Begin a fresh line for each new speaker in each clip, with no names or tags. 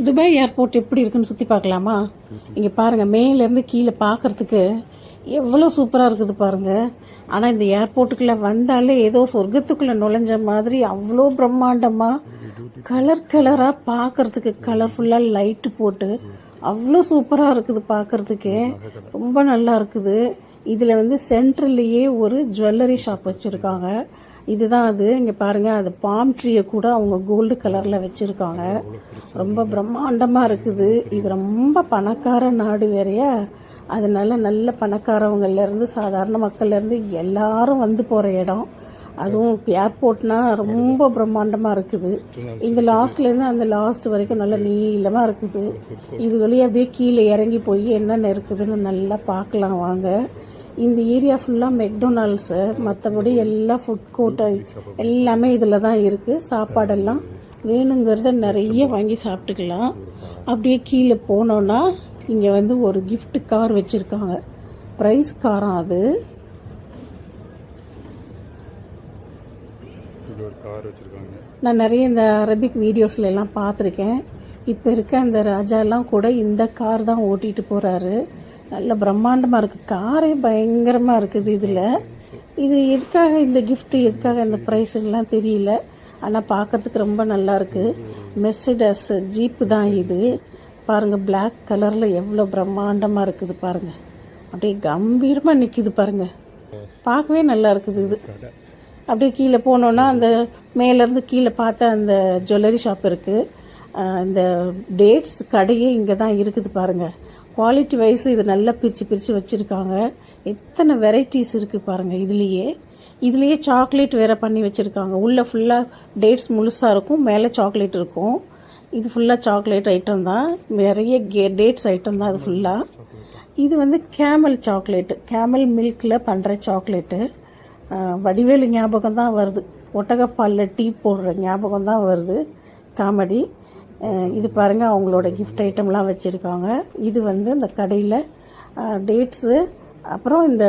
Dubai airport எப்படி இருக்குன்னு சுற்றி பார்க்கலாமா? இங்கே பாருங்கள், மேலேருந்து கீழே பார்க்குறதுக்கு எவ்வளோ சூப்பராக இருக்குது பாருங்கள். ஆனால் இந்த ஏர்போர்ட்டுக்குள்ளே வந்தாலே ஏதோ சொர்க்கத்துக்குள்ளே நுழைஞ்ச மாதிரி அவ்வளோ பிரம்மாண்டமாக கலர் கலராக பார்க்குறதுக்கு கலர்ஃபுல்லாக லைட்டு போட்டு அவ்வளோ சூப்பராக இருக்குது பார்க்குறதுக்கே. ரொம்ப நல்லா இருக்குது. இதில் வந்து சென்ட்ரல்லையே ஒரு ஜுவல்லரி ஷாப் வச்சுருக்காங்க. இதுதான் அது. இங்கே பாருங்கள், அது பாம் ட்ரீயை கூட அவங்க கோல்டு கலரில் வச்சுருக்காங்க. ரொம்ப பிரம்மாண்டமாக இருக்குது. இது ரொம்ப பணக்கார நாடு வேறையா, அதனால நல்ல பணக்காரவங்கள்லேருந்து சாதாரண மக்கள்லேருந்து எல்லாரும் வந்து போகிற இடம். அதுவும் ஏர்போர்ட்னா ரொம்ப பிரம்மாண்டமாக இருக்குது. இந்த லாஸ்ட்லேருந்து அந்த லாஸ்ட் வரைக்கும் நல்லா நீளமாக இருக்குது. இது வழியாக அப்படியே கீழே இறங்கி போய் என்னென்ன இருக்குதுன்னு நல்லா பார்க்கலாம் வாங்க. இந்த ஏரியா ஃபுல்லாக மெக்டொனால்ட்ஸு, மற்றபடி எல்லா ஃபுட் கோர்ட்டு எல்லாமே இதில் தான் இருக்குது. சாப்பாடெல்லாம் வேணுங்கிறத நிறைய வாங்கி சாப்பிட்டுக்கலாம். அப்படியே கீழே போனோன்னா இங்கே வந்து ஒரு கிஃப்ட் கார் வச்சுருக்காங்க. ப்ரைஸ் காரம் அது. நான் நிறைய இந்த அரபிக் வீடியோஸ்ல எல்லாம் பார்த்துருக்கேன். இப்போ இருக்க அந்த ராஜாலாம் கூட இந்த கார் தான் ஓட்டிகிட்டு போகிறாரு. நல்ல பிரம்மாண்டமாக இருக்குது. காரே பயங்கரமாக இருக்குது. இது எதுக்காக இந்த கிஃப்ட்டு, எதுக்காக இந்த ப்ரைஸுங்கெலாம் தெரியல. ஆனால் பார்க்கறதுக்கு ரொம்ப நல்லா இருக்குது. மெர்சிடஸ் ஜீப்பு தான் இது. பாருங்கள், பிளாக் கலரில் எவ்வளோ பிரம்மாண்டமாக இருக்குது பாருங்கள். அப்படியே கம்பீரமாக நிற்கிது பாருங்கள். பார்க்கவே நல்லா இருக்குது இது. அப்படியே கீழே போனோன்னா அந்த மேலேருந்து கீழே பார்த்தா அந்த ஜுவல்லரி ஷாப் இருக்குது. இந்த டேட்ஸ் கடையே இங்கே தான் இருக்குது பாருங்கள். குவாலிட்டி வைஸ் இது நல்லா பிரித்து வச்சுருக்காங்க. எத்தனை வெரைட்டிஸ் இருக்குது பாருங்கள். இதுலேயே சாக்லேட் வேறு பண்ணி வச்சுருக்காங்க. உள்ளே ஃபுல்லாக டேட்ஸ் முழுசாக இருக்கும், மேலே சாக்லேட் இருக்கும். இது ஃபுல்லாக சாக்லேட் ஐட்டம் தான். நிறைய டேட்ஸ் ஐட்டம் தான் அது ஃபுல்லாக. இது வந்து கேமல் சாக்லேட்டு, கேமல் மில்கில் பண்ணுற சாக்லேட்டு. வடிவேலு ஞாபகம் தான் வருது. ஒட்டகப்பாலில் டீ போடுற ஞாபகம் தான் வருது. காமெடி. இது பாருங்கள், அவங்களோட கிஃப்ட் ஐட்டம்லாம் வச்சுருக்காங்க. இது வந்து இந்த கடையில் டேட்ஸு, அப்புறம் இந்த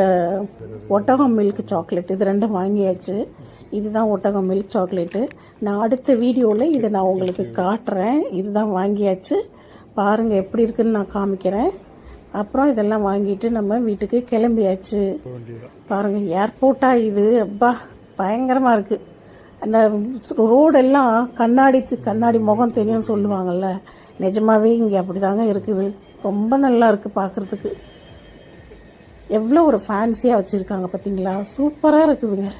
ஒட்டகம் மில்க் சாக்லேட், இது ரெண்டும் வாங்கியாச்சு. இதுதான் ஒட்டகம் மில்க் சாக்லேட்டு. நான் அடுத்த வீடியோவில் இதை நான் உங்களுக்கு காட்டுறேன். இதுதான் வாங்கியாச்சு. பாருங்கள் எப்படி இருக்குன்னு நான் காமிக்கிறேன். அப்புறம் இதெல்லாம் வாங்கிட்டு நம்ம வீட்டுக்கு கிளம்பியாச்சு. பாருங்கள், ஏர்போர்ட்டாக இது. அப்பா பயங்கரமாக இருக்குது. அந்த ரோடெல்லாம் கண்ணாடி முகம் தெரியும்னு சொல்லுவாங்கள்ல, நிஜமாகவே இங்கே அப்படி தாங்க இருக்குது. ரொம்ப நல்லா இருக்குது பார்க்குறதுக்கு. எவ்வளோ ஒரு ஃபேன்சியாக வச்சுருக்காங்க பார்த்தீங்களா? சூப்பராக இருக்குதுங்க.